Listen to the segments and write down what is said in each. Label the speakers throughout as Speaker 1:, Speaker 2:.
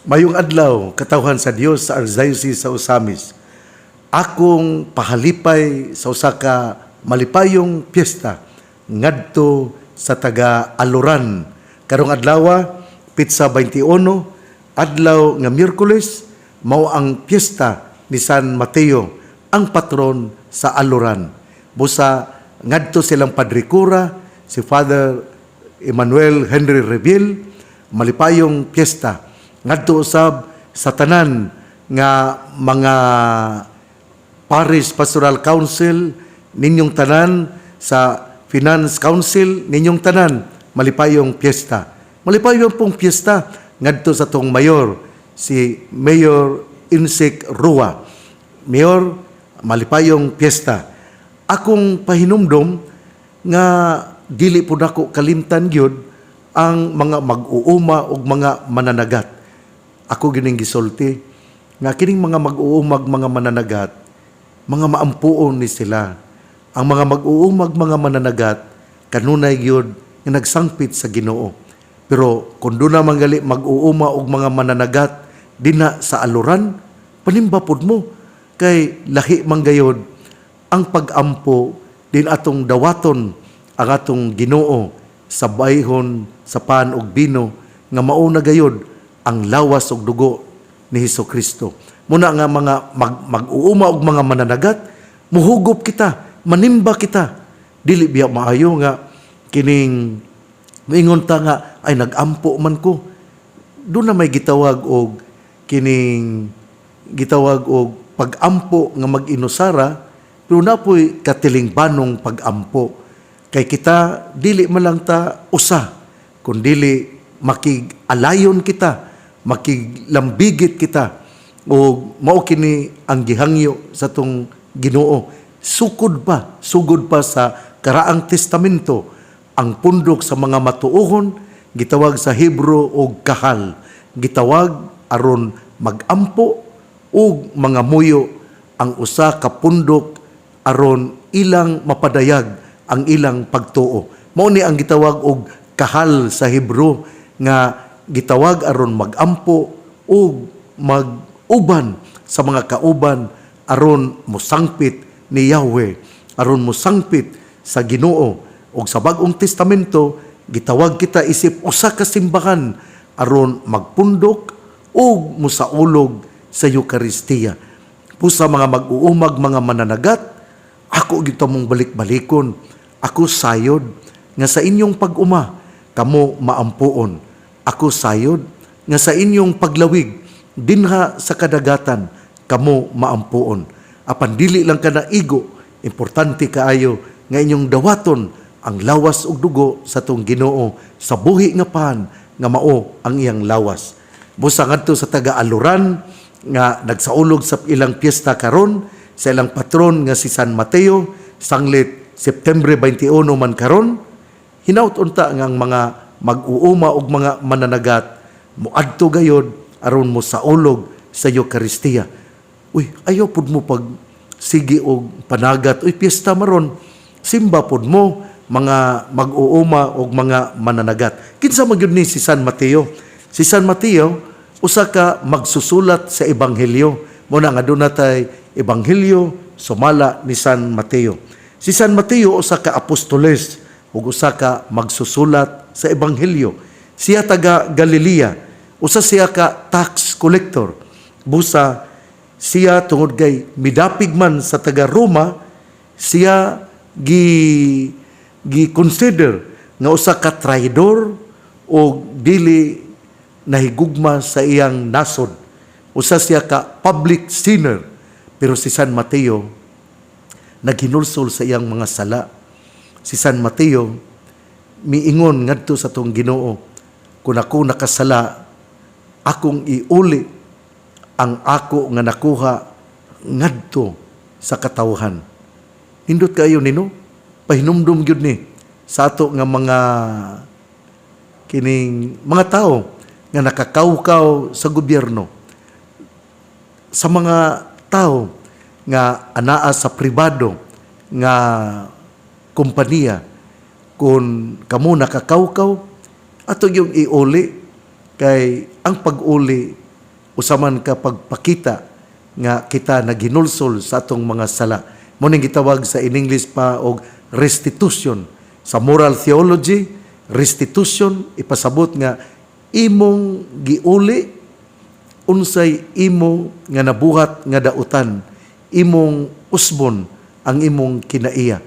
Speaker 1: Mayong adlaw, katawhan sa Dios sa Archdiocese sa Osamis. Akong pahalipay sa usa ka malipayong piyesta ngadto sa taga Aluran. Karong adlaw, Pitsa 21, adlaw nga Miyerkules, mao ang piyesta ni San Mateo, ang patron sa Aluran. Busa ngadto silang padrikura, si Father Emmanuel Henry Rebil, malipayong piyesta ngadto usab sa tanan nga mga Parish Pastoral Council ninyong tanan, sa Finance Council ninyong tanan, malipayong piyesta. Malipayong pong piyesta ngadto sa tong mayor, si Mayor Insik Rua. Mayor, malipayong piyesta. Akong pahinumdom nga dili pud ako kalimtan gyud ang mga mag-uuma ug mga mananagat. Ako gining gisulti nga kining mga mag-uumag mga mananagat, mga maampuon ni sila. Ang mga mag-uumag mga mananagat kanunay gyud nga nagsangpit sa Ginoo. Pero kun do na manggali mag-uuma og mga mananagat dinha sa Aluran, panimba pud mo kay lahi man gayud ang pag-ampo din atong dawaton ang atong Ginoo sa bayhon sa pan ug bino nga mao na gayud ang lawas ug dugo ni Hesukristo. Muna nga mga mag-uuma og mga mananagat, muhugop kita, manimba kita. Dili biya maayo nga kining moingon ta nga ay nagampo man ko. Doon na may gitawag og kining gitawag og pag-ampo nga mag-inusara, pero napoy katilingbanong pag-ampo. Kay kita dili man lang ta usa, kun dili makig-alayon kita, makiglambigit kita, o mao kini ang gihangyo sa tong Ginoo. Sugod pa sa karaang testamento, ang pundok sa mga matuohon gitawag sa Hebro og kahal. Gitawag aron magampo og mga muyo ang usa ka pundok aron ilang mapadayag ang ilang pagtuo. Mao ni ang gitawag og kahal sa Hebro, nga gitawag aron magampo o mag-uban sa mga kauban aron mosangpit ni Yahweh, aron mosangpit sa Ginoo. O sa Bagong Testamento gitawag kita isip usa ka simbahan aron magpundok o mosaulog sa Eucharistia. Pusa mga mag-uumag mga mananagat, ako gito mong balik-balikon, ako sayod nga sa inyong pag-uma kamo maampuon. Ako sayod nga sa inyong paglawig dinha sa kadagatan kamo maampuon. Apan dili lang kana igo, importante kaayo nga inyong dawaton ang lawas ug dugo sa tong Ginoo sa buhi nga pan nga mao ang iyang lawas. Busa ngadto sa taga Aluran nga nagsaulog sa ilang piyesta karon, sa ilang patron nga si San Mateo, sanglit September 21 man karon, hinaut unta nga ang mga mag-uuma og mga mananagat moadto gayod aron mo saulog sa Eucharistia. Uy, ayaw pud mo pag sige og panagat, uy piyesta maron, simba pud mo mga mag-uuma og mga mananagat. Kinsa magyud ni si San Mateo? Si San Mateo usa ka magsusulat sa ebanghelyo. Muna nga doon natay ebanghelyo sumala ni San Mateo. Si San Mateo usa ka apostoles ug usa ka magsusulat sa ebanghelyo. Siya taga Galilea, usa siya ka tax collector. Busa siya tungod kay midapig man sa taga Roma, siya gi-consider nga usa ka traidor o dili nahigugma sa iyang nasod. Usa siya ka public sinner. Pero si San Mateo naghinulsol sa iyang mga sala. Si San Mateo miingon ngadto sa tong Ginoo, kung ako nakasala, akong iuli ang ako nga nakuha ngadto sa katawhan. Hindot kayo nino, pahinumdum gyud ni sa ato nga mga kining mga tao nga nakakawkaw sa gobyerno, sa mga tao nga anaa sa pribado nga kompanya. Kung kamo nakakawkaw, ato yung iuli, kay ang pag-uli usaman ka pagpakita nga kita naginulsol sa atong mga sala. Mo ning gitawag sa in English pa og restitution. Sa moral theology, restitution ipasabot nga imong giuli unsay imo nga nabuhat nga dautan, imong usbon ang imong kinaiya.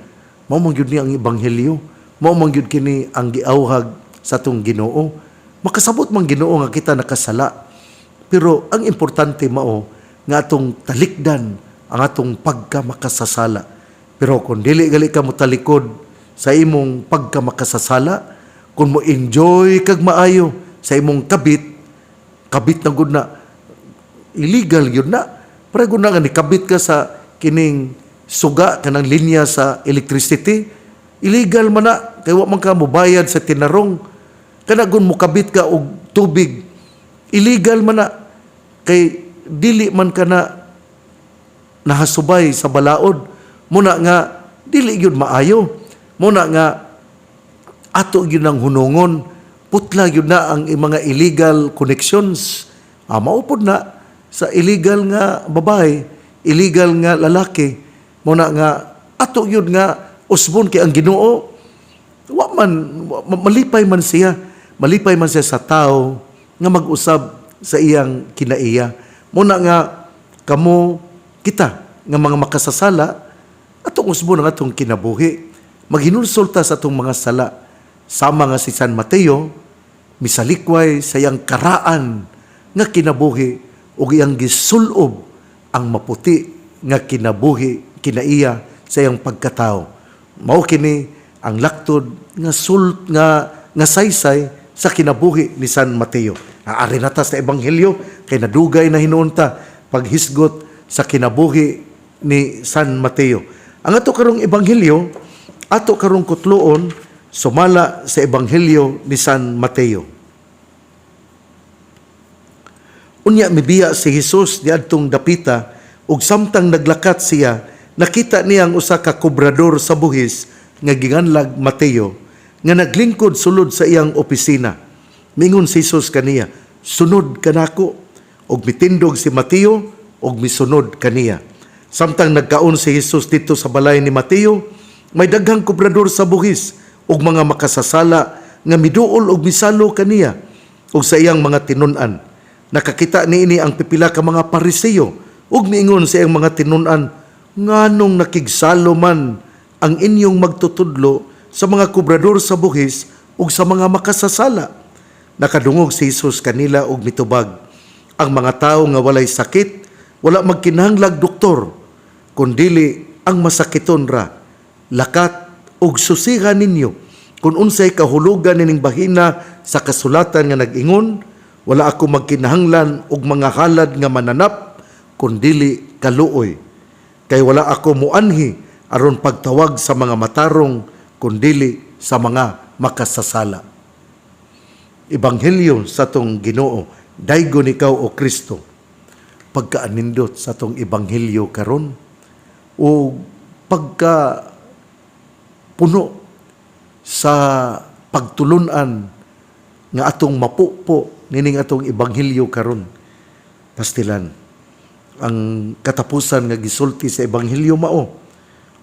Speaker 1: Mao man gyud ni ang ebanghelyo, mao man gyud kini ang giawhag sa atong Ginoo. Makasabot man Ginoo nga kita nakasala. Pero ang importante mao nga atong talikdan ang atong pagkamakasasala. Pero kung dili gali ka mo talikod sa imong pagkamakasasala, kung mo enjoy kag maayo sa imong kabit na gud na, illegal yun na. Para gud na nga nikabit ka sa kining suga kanang linya sa electricity, illegal man na, kay wa man ka mobayad sa tinarong. Kana gun mukabit ka og tubig, illegal man na, kay dili man ka na nahasubay sa balaod. Muna nga dili yun maayo, muna nga ato yun ang hunungon, putla yun na ang mga illegal connections. Maupod na sa illegal nga babae, illegal nga lalaki, muna nga ato yun nga usbon kay ang Ginoo. Malipay man siya sa tao nga mag-usab sa iyang kinaiya. Muna nga kamo kita nga mga makasasala, atong usbon ang atong kinabuhi. Maghinulsulta sa atong mga sala. Sama nga si San Mateo, misalikway sa iyang karaan nga kinabuhi o iyang gisulob ang maputi nga kinabuhi, kinaiya sa iyang pagkatao. Mao kini ang laktod nga saysay sa kinabuhi ni San Mateo. Ari nata sa ebanghelyo kay nadugay na hinuunta paghisgot sa kinabuhi ni San Mateo. Ang ato karong ebanghelyo, ato karong kutloon sumala sa ebanghelyo ni San Mateo. Unya mibiya si Jesus niadtong dapita ug samtang naglakat siya, nakita niya ang usa ka kobrador sa buhis nga ginganlag Mateo nga naglingkod sulod sa iyang opisina. Mingon si Jesus kaniya, "Sunod kanako." Og mitindog si Mateo og misunod kaniya. Samtang nagkaon si Jesus dito sa balay ni Mateo, may daghang kobrador sa buhis ug mga makasasala nga miduol og misalo kaniya ug sa iyang mga tinun-an. Nakakita niini ang pipila ka mga Pariseo ug miingon sa iyang mga tinun-an, "Nganong nakigsalo man ang inyong magtutudlo sa mga kobrador sa buhis ug sa mga makasasala?" Nakadungog si Jesus kanila og mitubag, "Ang mga tawo nga walay sakit wala magkinahanglag doktor, kundili ang masakiton ra. Lakat ug susihan ninyo kung unsay kahulugan nining bahina sa kasulatan nga nag-ingon, wala ako magkinahanglan og mga halad nga mananap, kundili kaluoy. Kay wala ako muanhi aron pagtawag sa mga matarong, kundili sa mga makasasala." Ebanghelyo sa tong Ginoo. Daygon ikaw o Kristo. Pagkaanindot sa tong ebanghelyo karon o pagka puno sa pagtulunan nga atong mapupo nining atong ebanghelyo karon. Pastilan, ang katapusan nga gisulti sa ebanghelyo mao,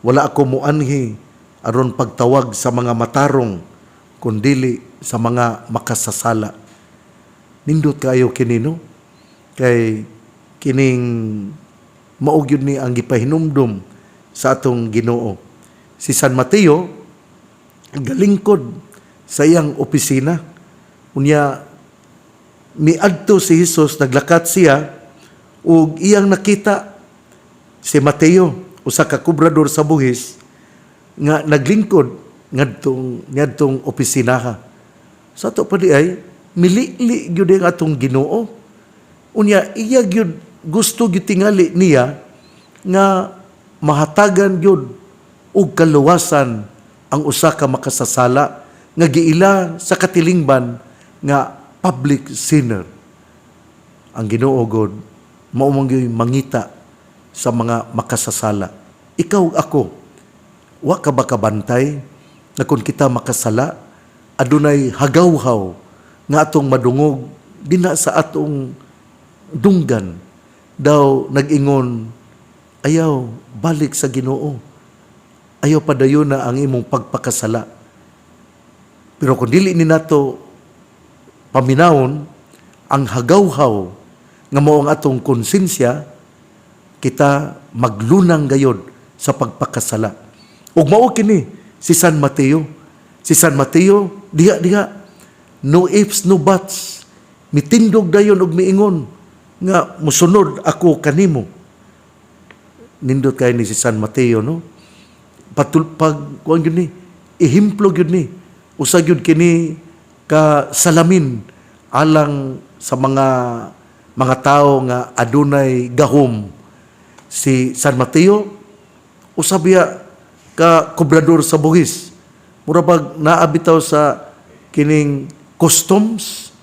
Speaker 1: wala ako muanhi aron pagtawag sa mga matarong, kundili sa mga makasasala. Nindot kayo kinino, kay kining maugyod ni ang gipahinumdum sa atong Ginoo. Si San Mateo, galingkod sa iyang opisina. Unya, miadto si Jesus, naglakat siya, ug iyang nakita si Mateo, usa ka kobrador sa buhis, nga naglingkod ngadtong opisinaha. Sa ato pa di ay, milili gyud ang atong Ginoo. Unya, iya gyud gusto gyud tingali niya nga mahatagan gyud og kaluwasan ang usa ka makasasala nga giila sa katilingban nga public sinner. Ang Ginoo God mao man gyud mangita sa mga makasasala. Ikaw ako, wa ka ba kabantay na kung kita makasala, adunay hagawhaw nga atong madungog dina sa atong dunggan daw nag-ingon, ayaw balik sa Ginoo. Ayaw padayon na ang imong pagpakasala. Pero kung dili ni nato paminawon ang hagawhaw nga mao ang atong konsensya, kita maglunang gayod sa pagpakasala. Ug mao kini si San Mateo. Si San Mateo diha no ifs no buts. Mitindog dayon og miingon nga musunod ako kanimo. Nindot kay ni si San Mateo, no? Kuan gyud ni, ehemplo gyud ni. Usa gyud kini ka salamin alang sa mga tao nga adunay gahom. Si San Mateo usa biya ka kobrador sa buhis. Mura pag naabitaw sa kining customs,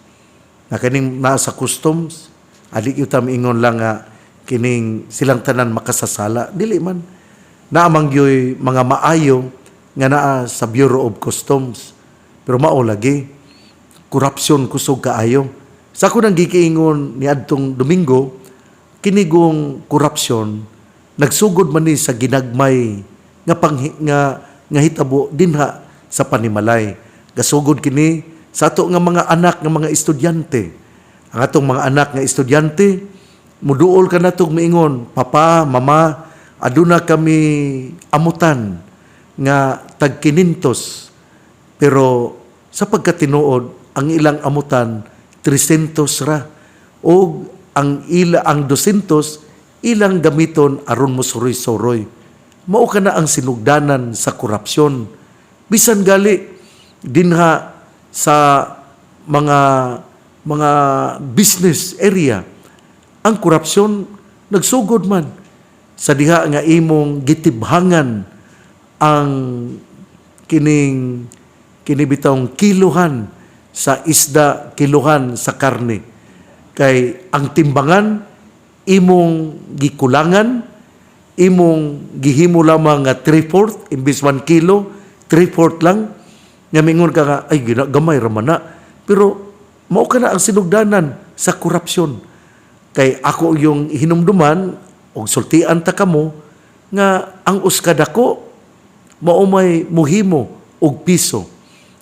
Speaker 1: na kining naa sa customs, adi gyud ta miingon lang nga kining silang tanan makasasala. Dili man. Naamang gyoy mga maayo nga naa sa Bureau of Customs. Pero mao lagi, korupsyon kusog kaayo. Sa ako nang gikiingon ni adtong Domingo, kinigong korupsyon, nagsugod man ni sa ginagmay nga hitabo dinha sa panimalay. Gasugod kini sa ato nga mga anak nga mga estudyante. Ang atong mga anak nga estudyante, muduol ka natong miingon, Papa, Mama, aduna kami amutan nga tag 500, pero sa pagkatinuod ang ilang amutan 300 ra, o ang 200 ilang gamiton aron mo suroy-suroy. Mao kana ang sinugdanan sa korupsyon. Bisan gali dinha sa mga business area, ang korupsyon nagsugod man sa diha nga imong gitibhangan ang kinibitong kiluhan sa isda, kiluhan sa karne. Kay ang timbangan imong gikulangan, imong gihimo lamang nga 3/4 imbis 1 kilo, 3/4 lang. Nga mingon ka nga, ay gamay raman na. Pero mao kana ang sinugdanan sa korupsyon. Kay ako yung hinumduman og sultian ta kamo nga ang uskad ako mao may muhimo og piso.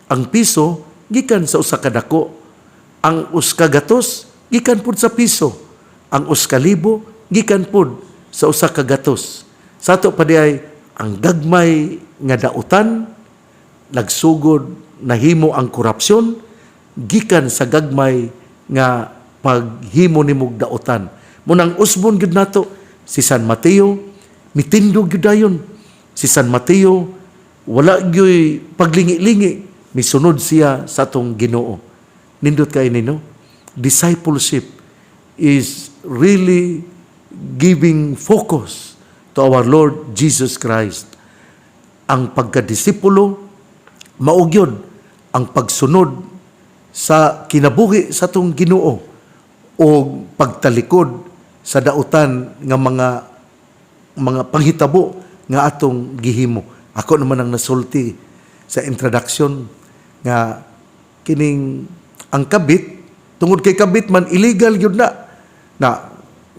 Speaker 1: Ang piso gikan sa usa ka dako. Ang uska gatos gikan pud sa piso. Ang uska libo gikan pud sa usa ka gatos. Sa ato pa diay ang gagmay nga dautan nagsugod nahimo ang korupsyon gikan sa gagmay nga paghimo nimog dautan. Munang usbon gyud nato si San Mateo, mitindog gyud dayon. Si San Mateo wala gyoy paglingi-lingi, misunod siya sa atong Ginoo. Nindot kay nino, discipleship is really giving focus to our Lord Jesus Christ. Ang pagkadisipulo mao gyud ang pagsunod sa kinabuhi sa atong Ginoo o pagtalikod sa dautan nga mga panghitabo nga atong gihimo. Ako naman ang nasulti sa introduction nga kining ang kabit, tungod kay kabit man illegal gyud na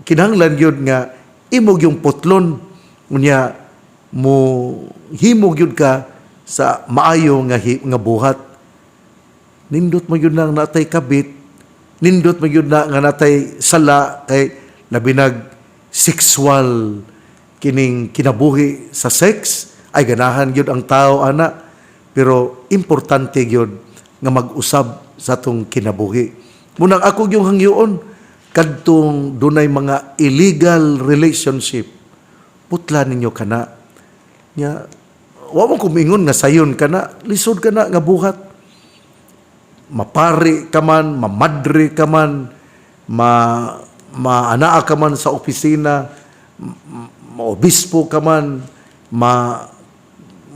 Speaker 1: kinahanglan gyud nga imog yung putlon unya mo himo gyud ka sa maayo nga buhat. Nindot mo gyud na natay kabit, nindot mo gyud na nga natay sala kay labinag sexual kining kinabuhi sa sex, ay ganahan gyud ang tao ana, pero importante gyud nga mag-usab sa atong kinabuhi. Munang ako yung hangyoon kadtong dunay mga illegal relationship, putla ninyo kana nya wa mo kumingon nga sayon kana, lisod kana nga buhat. Mapari ka man, mamadre ka man, maanaa ka man sa opisina, maobispo ka man,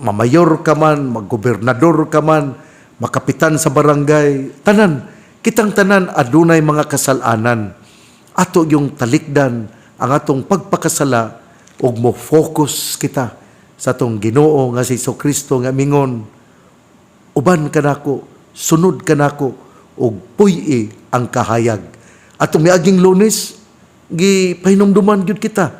Speaker 1: mamayor ka man, maggobernador ka man, makapitan sa barangay, tanan, kitang tanan adunay mga kasalanan. Ato yung talikdan ang atong pagpakasala ug mo focus kita sa atong Ginoo nga si Jesucristo nga mingon, uban kanako, sunod kanako ug puy-i ang kahayag. Atong miaging Lunes, gipahinumduman gyud kita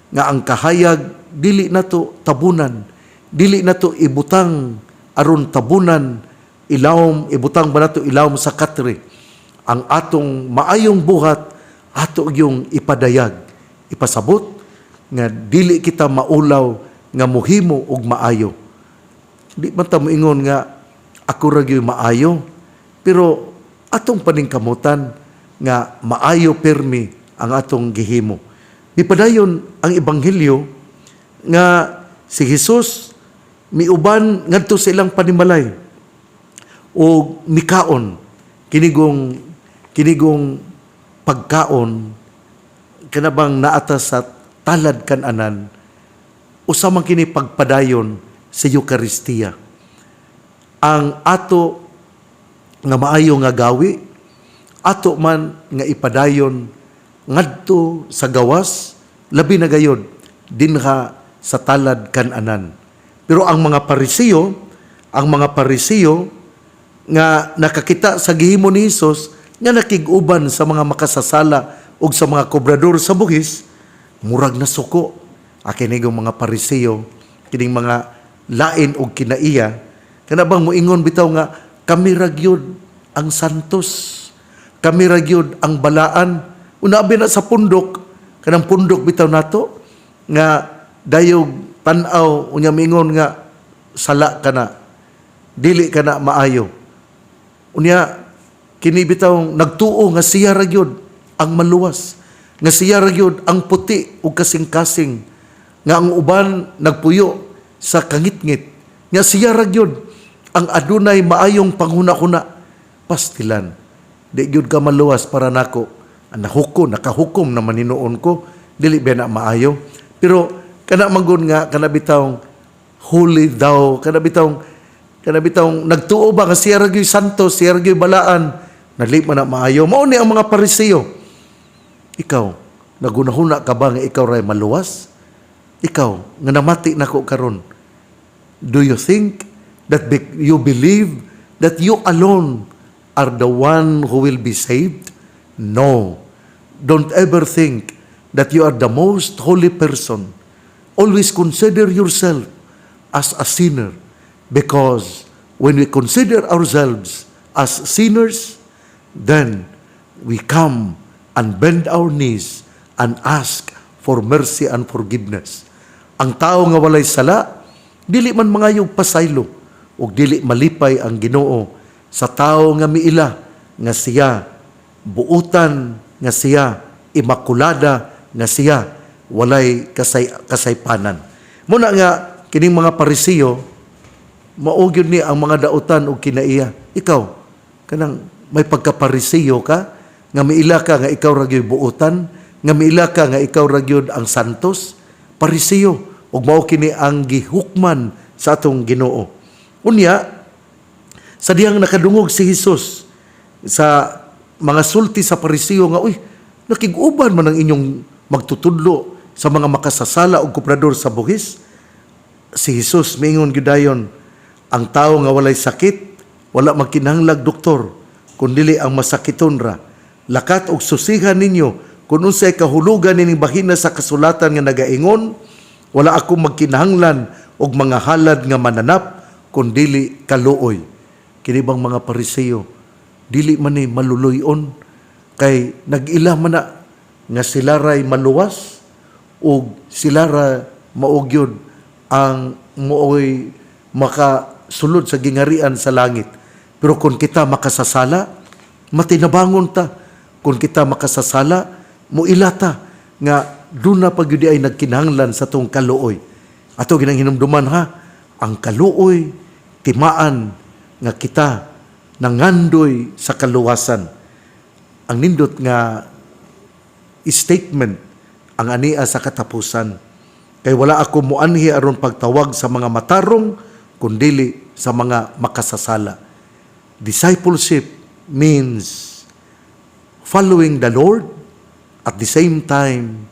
Speaker 1: nga ang kahayag dili nato tabunan, dili nato ibutang aron tabunan, ilawom ibutang ba nato ilawom sa katre. Ang atong maayong buhat ato yung ipadayag, ipasabot nga dili kita maulaw nga muhimo og maayo. Di man ta moingon nga ako ra gyud maayo, pero atong paningkamutan nga maayo permi ang atong gihimo. Ipadayon ang ebanghelyo nga si Jesus miuban ngadto sa ilang panimalay o mikaon kinigong pagkaon kanabang naatas sa talad kananan usa man kini pagpadayon sa Eucharistia. Ang ato nga maayo nga gawi ato man nga ipadayon ngadto sa gawas, labi na gayod dinha sa talad kananan. Pero ang mga Parisiyo nga nakakita sa gihimo ni Jesus nga nakig-uban sa mga makasasala ug sa mga kobrador sa buhis, murag na suko. Akinigong mga Parisiyo, kining mga lain og kinaiya, kanabang moingon bitaw nga kami ra gyud ang santos. Kami ra gyud ang balaan. Unabi na sa pundok, kanang pundok bitaw nato nga dayog tan-aw unya mingon nga sala kana, dili kana maayo. Unya kini bitaw nagtuo nga siya ra gyud ang maluwas, nga siya ra gyud ang puti ug kasing-kasing, nga ang uban nagpuyo sa kangit-ngit, nga siya ra gyud ang adunay maayong panghuna-huna. Pastilan, di gyud ka maluwas para nako. Nakahukom naman hinuon ko, dili ba na maayo. Pero kana manggon nga kana bitawng holy daw, kana bitawng nagtuo ba nga siya ra gyud santos, siya ra gyud balaan, dili man na maayo. Mao ni ang mga Parisiyo. Ikaw nagunahuna ka ba nga ikaw ray maluwas? Ikaw nga namati nako karon, do you think that you believe that you alone are the one who will be saved? No. Don't ever think that you are the most holy person. Always consider yourself as a sinner, because when we consider ourselves as sinners, then we come and bend our knees and ask for mercy and forgiveness. Ang tao nga walay sala, dili man mangayog pasaylo, ug dili malipay ang Ginoo sa tao nga miila nga siya buutan, nga siya imakulada, nga siya walay kasaypanan. Muna nga kining mga Parisiyo mao gyud ni ang mga dautan og kinaiya. Ikaw kanang may pagka-Parisiyo ka nga miila ka nga ikaw ra gyud buutan, nga miila ka nga ikaw ra gyud ang santos. Parisiyo, ug mao kini ang gihukman sa atong Ginoo. Unya sa diyang nakadungog si Jesus sa mga sulti sa Parisiyo nga, uy, nakig-uban man ang inyong magtutudlo sa mga makasasala o kuprador sa buhis. Si Jesus, mingon gyudayon, ang tao nga walay sakit, wala magkinahanglag doktor, kundili ang masakiton ra. Lakat og susihan ninyo, kung unsay kahulugan nining bahina sa kasulatan nga nagaingon, wala ako magkinahanglan og mga halad nga mananap, kundili kaluoy. Kini bang mga Parisiyo, dili man ni maluluyon, kay nag-ila man na nga sila ray maluwas o sila ra maugyod ang mooy makasulod sa gingarian sa langit. Pero kung kita makasasala, matinabangon ta. Kung kita makasasala, muila ta nga doon na pagyudi ay nagkinahanglan sa tong kaluoy. Ato ginang hinumduman ha, ang kaluoy timaan nga kita nangandoy sa kaluwasan. Ang nindot nga statement ang ania sa katapusan. Kay wala ako muanhi aron pagtawag sa mga matarong, kundili sa mga makasasala. Discipleship means following the Lord, at the same time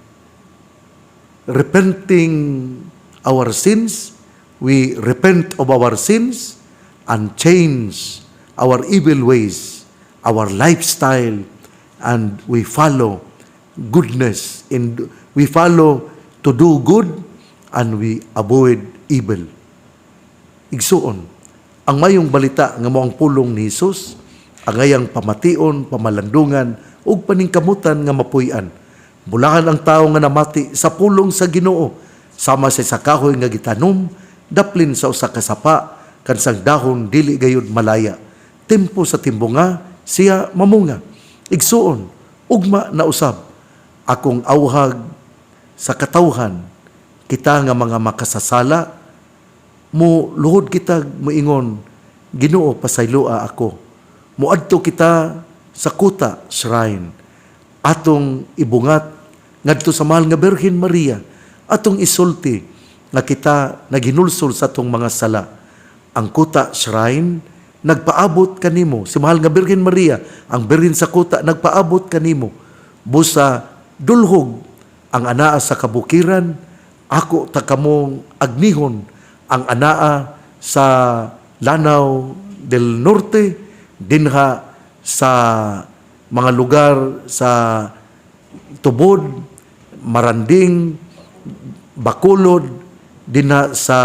Speaker 1: repenting our sins. We repent of our sins and change our evil ways, our lifestyle, and we follow goodness and we follow to do good and we avoid evil. Igsuon, ang mayong balita nga moang pulong ni Jesus, ang ayang pamation, pamalandungan, ug paningkamutan nga mapuy-an. Bulahan ang tao nga namati sa pulong sa Ginoo, sama sa kahoy nga gitanom, daplin sa usa ka sapa, kansang dahon dili gayud malaya. Tempo sa timbunga, siya mamunga. Igsuon, ugma na usab, akong awhag sa katawhan, kita nga mga makasasala, mo luhod kita moingon, Ginoo pasaylua ako. Muadto kita sa kuta shrine, atong ibungat ngadto sa mahal nga Birhen Maria, atong isulti nga kita naginulsol sa atong mga sala. Ang kuta shrine nagpaabot kanimo, si mahal nga Birhen Maria, ang Birhen sa kuta nagpaabot kanimo. Busa dulhog ang anaa sa kabukiran, ako ta kamong agnihon ang anaa sa Lanao del Norte, dinha sa mga lugar sa Tubod, Maranding, Bacolod, dinha sa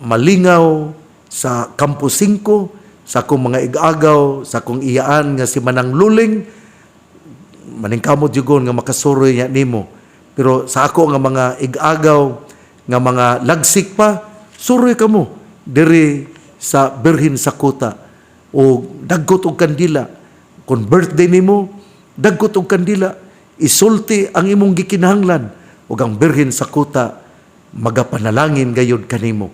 Speaker 1: Malingaw, sa Campo 5, sa akong mga igagaw, sa akong iyaan nga si Manang Luling, maningkamot jugon nga makasuroy niya nimo. Pero sa ako nga mga igagaw, nga mga lagsik pa, suroy kamo diri sa Birhen sa kuta. O dagkot og kandila. Kung birthday nimo, dagkot og kandila. Isulti ang imong gikinahanglan. O ang Birhen sa kuta, magapanalangin gayud kanimo.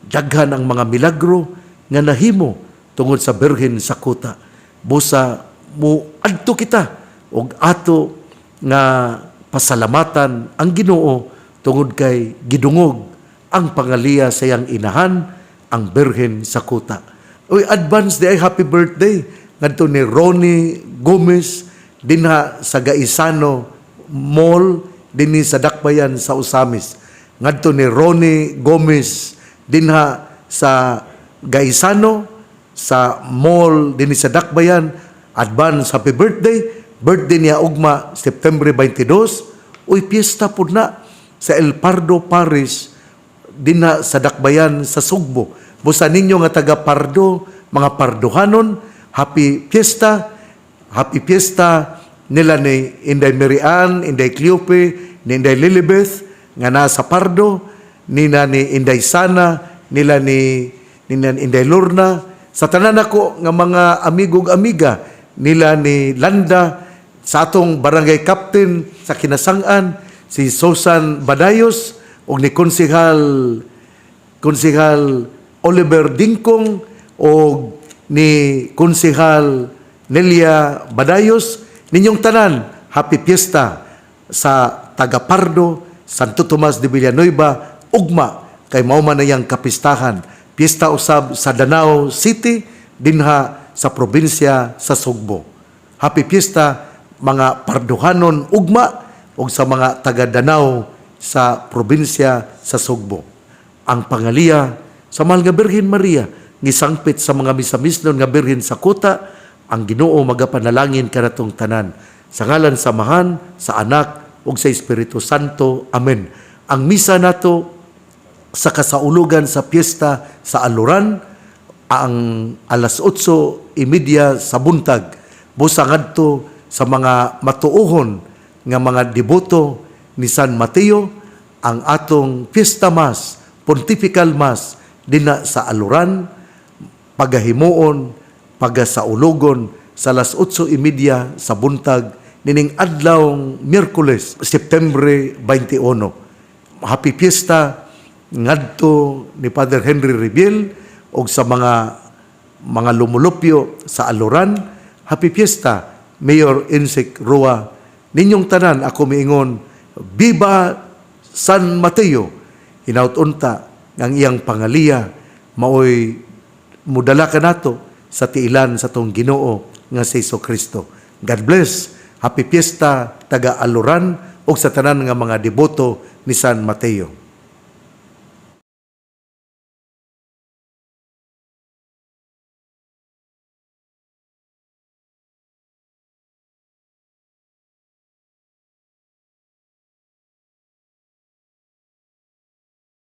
Speaker 1: Daghan ang mga milagro nga nahimo tungod sa Birhen sa kuta. Busa mo adto kita og ato nga pasalamatan ang Ginoo tungod kay gidungog ang pangaliya sa iyang inahan, ang Birhen sa kuta. Uy, advance day, happy birthday ngadto ni Ronnie Gomez dinha sa Gaisano Mall dinhi sa Dakbayan sa Usamis. Ngadto ni Ronnie Gomez dinha sa Gaisano sa mall dinhi sa Dakbayan. Advance happy birthday. Birthday niya ugma September 22. Uy, piyesta pud na sa El Pardo Parish dinha sa Dakbayan sa Sugbo. Busa ninyo nga taga Pardo, mga Pardohanon, happy fiesta nila ni Inday Marian, Inday Cleope, ni Inday Lilibeth nga nasa Pardo, nina ni Inday Sana, nila ni Inday Lorna, sa tanan ako nga mga amigog amiga nila ni Landa, sa atong barangay captain sa Kinasangan, si Susan Badayos, o ni Konsehal Oliver Dingkong, o ni Konsehal Nelia Badayos. Ninyong tanan, happy fiesta sa Tagapardo, Santo Tomas de Villanueva, ugma kay mao man nayang kapistahan. Piyesta usab sa Danao City, dinha sa probinsya sa Sugbo. Happy fiesta mga Parduhanon ugma o sa mga taga Danao sa probinsya sa Sugbo. Ang pangaliya sa mahal nga Birhen Maria, gisangpit sa mga misamisnon nga Birhen sa kuta, ang Ginoo magapanalangin kanatong tanan. Sa ngalan sa Amahan, sa Anak, ug sa Espiritu Santo. Amen. Ang misa nato sa kasaulugan sa piyesta sa Aluran, ang alas 8:30 sa buntag. Busa ngadto sa mga matuohon nga mga deboto ni San Mateo, ang atong Fiesta Mass, Pontifical Mass, dina sa Aluran, pagahimuon, pagasaulugon sa alas 8:30 sa buntag, nining adlawng Miyerkules, September 21. Happy Fiesta ngadto ni Father Henry Rebiel o sa mga lumulupyo sa Aluran. Happy Fiesta, Mayor Insek Rua. Ninyong tanan, ako miingon, Viva San Mateo! Hinaut-unta ng iyang pangaliya, maoy mudala ka nato sa tiilan sa tong Ginoo nga si Jesucristo. God bless. Happy Fiesta taga Aluran o sa tanan nga mga deboto ni San Mateo.